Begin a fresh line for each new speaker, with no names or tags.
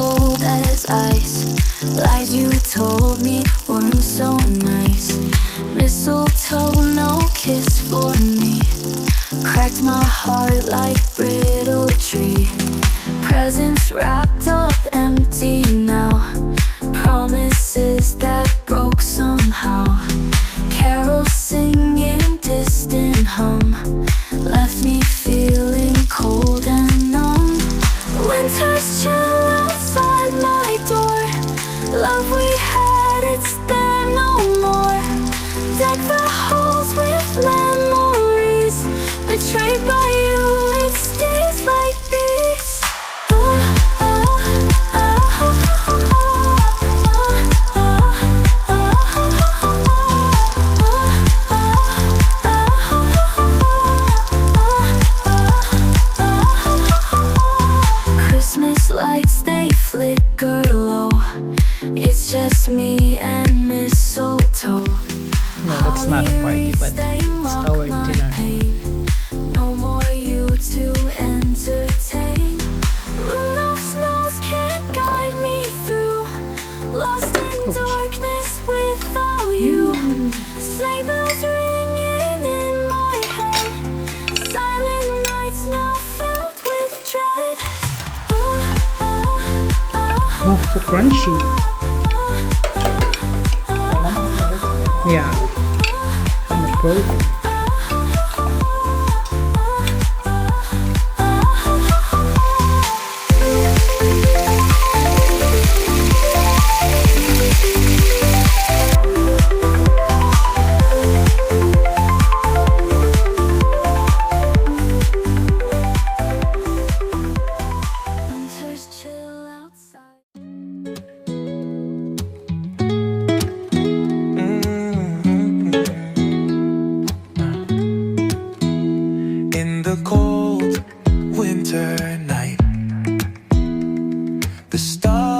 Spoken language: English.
cold as ice. Lies you told me weren't so nice. Mistletoe, no kiss for me. Cracked my heart like brittle tree. Presents wrapped up empty now. Promises that broke somehow. Carols singing, distant hum, left me feeling cold and numb. Winter's chill outside my door. Love we had, it's there no more. Deck the halls with memories. Betrayed by you, it stays like this. Christmas lights, they flicker low. It's just me and mistletoe.
No, that's not a party, but it's our dinner.
No more you to entertain. Rudolph's nose can't guide me through. Lost in darkness without you. Sleigh bells ringing in my head. Silent nights now filled with dread.
Oh, so crunchy. Yeah. So much protein.
Winter's chill outside.
In the cold winter night, the stars